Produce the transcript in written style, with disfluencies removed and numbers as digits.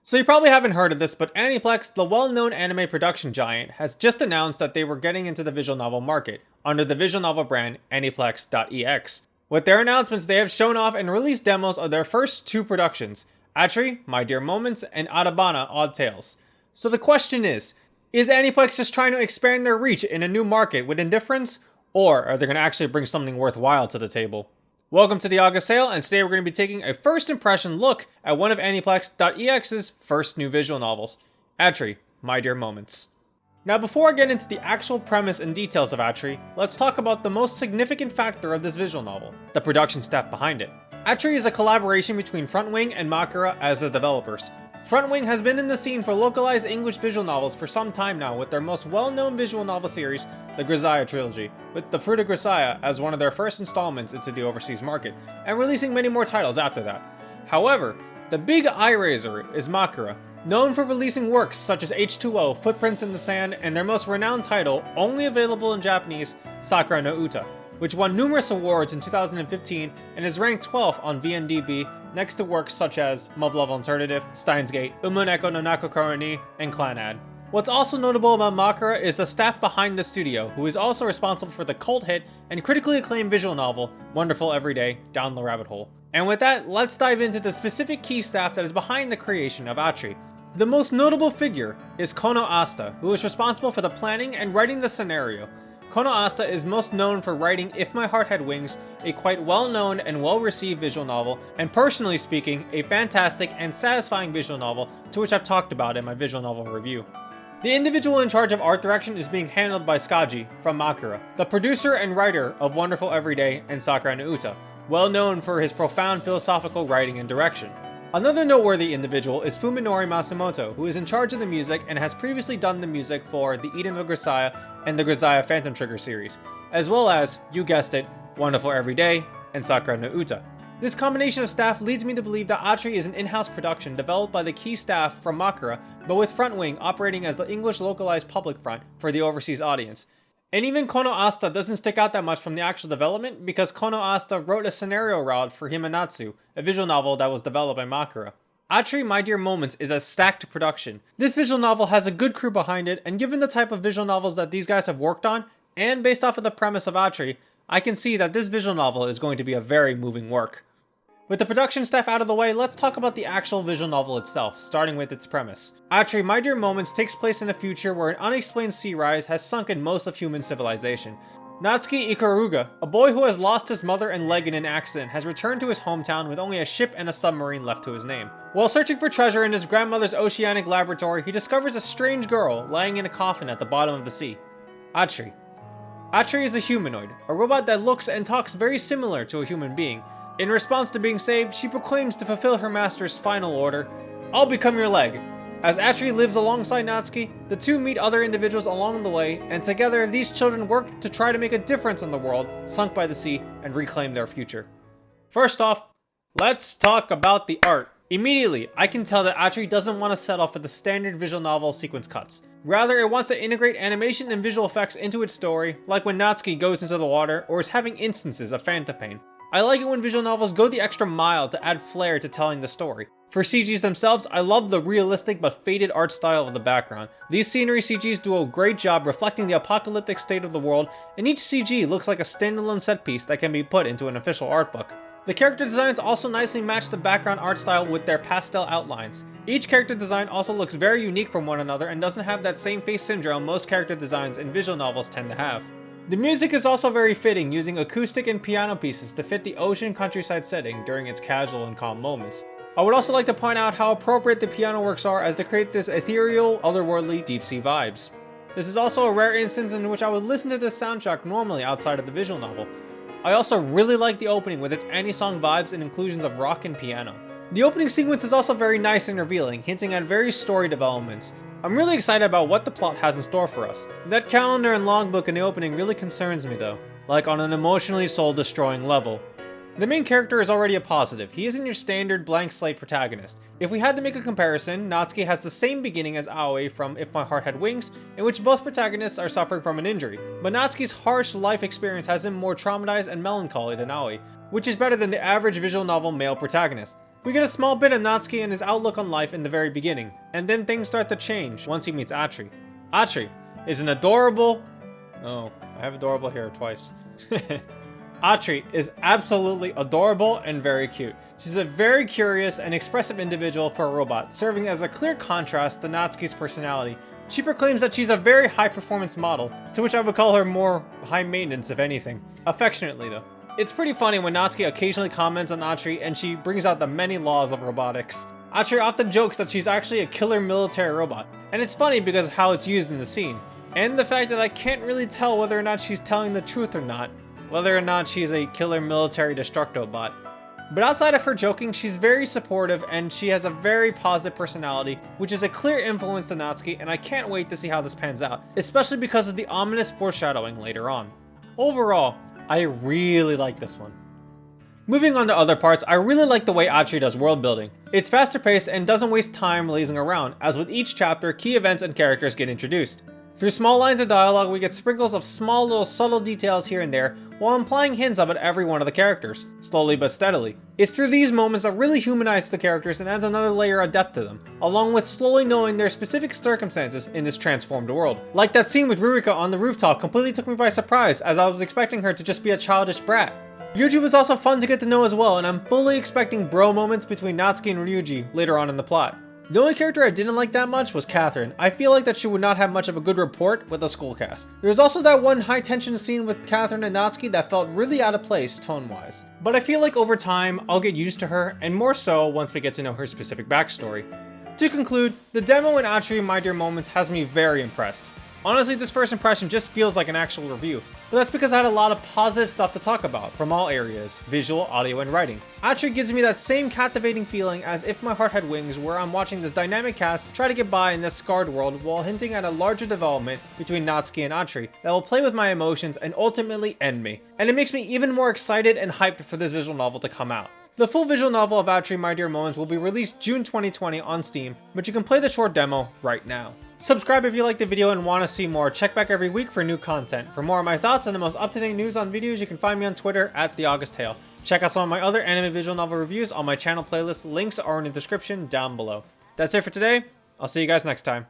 So you probably haven't heard of this, but Aniplex, the well-known anime production giant, has just announced that they were getting into the visual novel market under the visual novel brand Aniplex.exe. With their announcements, they have shown off and released demos of their first two productions, ATRI My Dear Moments and ADABANA Odd Tales. So the question is Aniplex just trying to expand their reach in a new market with indifference, or are they going to actually bring something worthwhile to the table? Welcome to the August sale, and today we're going to be taking a first impression look at one of Aniplex.exe's first new visual novels, ATRI My Dear Moments. Now before I get into the actual premise and details of ATRI, let's talk about the most significant factor of this visual novel, the production staff behind it. ATRI is a collaboration between Frontwing and Makura as the developers. Frontwing has been in the scene for localized English visual novels for some time now with their most well-known visual novel series, the Grisaia trilogy, with The Fruit of Grisaia as one of their first installments into the overseas market, and releasing many more titles after that. However, the big eye raiser is Makura, known for releasing works such as H2O, Footprints in the Sand, and their most renowned title, only available in Japanese, Sakura no Uta, which won numerous awards in 2015 and is ranked 12th on VNDB next to works such as Love Alternative, Steins Gate, Umuneko no Nakokoro ni, and Clanad. What's also notable about Makura is the staff behind the studio, who is also responsible for the cult hit and critically acclaimed visual novel, Wonderful Everyday, Down the Rabbit Hole. And with that, let's dive into the specific key staff that is behind the creation of ATRI. The most notable figure is Kono Asta, who is responsible for the planning and writing the scenario. Kono Asta is most known for writing If My Heart Had Wings, a quite well-known and well-received visual novel, and personally speaking, a fantastic and satisfying visual novel to which I've talked about in my visual novel review. The individual in charge of art direction is being handled by Tsukaji from Makura, the producer and writer of Wonderful Everyday and Sakura no Uta, well known for his profound philosophical writing and direction. Another noteworthy individual is Fuminori Masumoto, who is in charge of the music and has previously done the music for The Eden of Grisaia and the Grisaia Phantom Trigger series, as well as, you guessed it, Wonderful Everyday and Sakura no Uta. This combination of staff leads me to believe that ATRI is an in-house production developed by the key staff from Makura, but with Frontwing operating as the English localized public front for the overseas audience. And even Kono Asta doesn't stick out that much from the actual development because Kono Asta wrote a scenario route for Himanatsu, a visual novel that was developed by Makura. ATRI My Dear Moments is a stacked production. This visual novel has a good crew behind it, and given the type of visual novels that these guys have worked on, and based off of the premise of ATRI, I can see that this visual novel is going to be a very moving work. With the production staff out of the way, let's talk about the actual visual novel itself, starting with its premise. ATRI My Dear Moments takes place in a future where an unexplained sea rise has sunken most of human civilization. Natsuki Ikaruga, a boy who has lost his mother and leg in an accident, has returned to his hometown with only a ship and a submarine left to his name. While searching for treasure in his grandmother's oceanic laboratory, he discovers a strange girl lying in a coffin at the bottom of the sea. ATRI. ATRI is a humanoid, a robot that looks and talks very similar to a human being. In response to being saved, she proclaims to fulfill her master's final order, "I'll become your leg." As ATRI lives alongside Natsuki, the two meet other individuals along the way, and together these children work to try to make a difference in the world sunk by the sea and reclaim their future. First off, let's talk about the art. Immediately, I can tell that ATRI doesn't want to settle for the standard visual novel sequence cuts. Rather, it wants to integrate animation and visual effects into its story, like when Natsuki goes into the water or is having instances of phantom pain. I like it when visual novels go the extra mile to add flair to telling the story. For CGs themselves, I love the realistic but faded art style of the background. These scenery CGs do a great job reflecting the apocalyptic state of the world, and each CG looks like a standalone set piece that can be put into an official art book. The character designs also nicely match the background art style with their pastel outlines. Each character design also looks very unique from one another and doesn't have that same face syndrome most character designs in visual novels tend to have. The music is also very fitting, using acoustic and piano pieces to fit the ocean countryside setting during its casual and calm moments. I would also like to point out how appropriate the piano works are as to create this ethereal, otherworldly, deep-sea vibes. This is also a rare instance in which I would listen to this soundtrack normally outside of the visual novel. I also really like the opening with its anime-song vibes and inclusions of rock and piano. The opening sequence is also very nice and revealing, hinting at various story developments. I'm really excited about what the plot has in store for us. That calendar and logbook in the opening really concerns me though, like on an emotionally soul-destroying level. The main character is already a positive. He isn't your standard blank slate protagonist. If we had to make a comparison, Natsuki has the same beginning as Aoi from If My Heart Had Wings, in which both protagonists are suffering from an injury, but Natsuki's harsh life experience has him more traumatized and melancholy than Aoi, which is better than the average visual novel male protagonist. We get a small bit of Natsuki and his outlook on life in the very beginning, and then things start to change once he meets ATRI. ATRI is an adorable... Oh, I have adorable here twice. ATRI is absolutely adorable and very cute. She's a very curious and expressive individual for a robot, serving as a clear contrast to Natsuki's personality. She proclaims that she's a very high-performance model, to which I would call her more high-maintenance if anything. Affectionately though. It's pretty funny when Natsuki occasionally comments on ATRI and she brings out the many laws of robotics. ATRI often jokes that she's actually a killer military robot, and it's funny because of how it's used in the scene. And the fact that I can't really tell whether or not she's telling the truth or not, whether or not she's a killer military destructo bot. But outside of her joking, she's very supportive and she has a very positive personality, which is a clear influence to Natsuki, and I can't wait to see how this pans out, especially because of the ominous foreshadowing later on. Overall, I really like this one. Moving on to other parts, I really like the way ATRI does world building. It's faster paced and doesn't waste time lazing around, as with each chapter, key events and characters get introduced. Through small lines of dialogue, we get sprinkles of small little subtle details here and there, while implying hints about every one of the characters, slowly but steadily. It's through these moments that really humanize the characters and adds another layer of depth to them, along with slowly knowing their specific circumstances in this transformed world. Like that scene with Rurika on the rooftop completely took me by surprise, as I was expecting her to just be a childish brat. Ryuji was also fun to get to know as well, and I'm fully expecting bro moments between Natsuki and Ryuji later on in the plot. The only character I didn't like that much was Catherine. I feel like that she would not have much of a good rapport with the school cast. There was also that one high tension scene with Catherine and Natsuki that felt really out of place tone-wise. But I feel like over time, I'll get used to her, and more so once we get to know her specific backstory. To conclude, the demo in ATRI My Dear Moments has me very impressed. Honestly, this first impression just feels like an actual review, but that's because I had a lot of positive stuff to talk about from all areas, visual, audio, and writing. ATRI gives me that same captivating feeling as If My Heart Had Wings, where I'm watching this dynamic cast try to get by in this scarred world while hinting at a larger development between Natsuki and ATRI that will play with my emotions and ultimately end me. And it makes me even more excited and hyped for this visual novel to come out. The full visual novel of ATRI My Dear Moments will be released June 2020 on Steam, but you can play the short demo right now. Subscribe if you liked the video and want to see more. Check back every week for new content. For more of my thoughts and the most up-to-date news on videos, you can find me on Twitter at TheAugustHale. Check out some of my other anime visual novel reviews on my channel playlist. Links are in the description down below. That's it for today. I'll see you guys next time.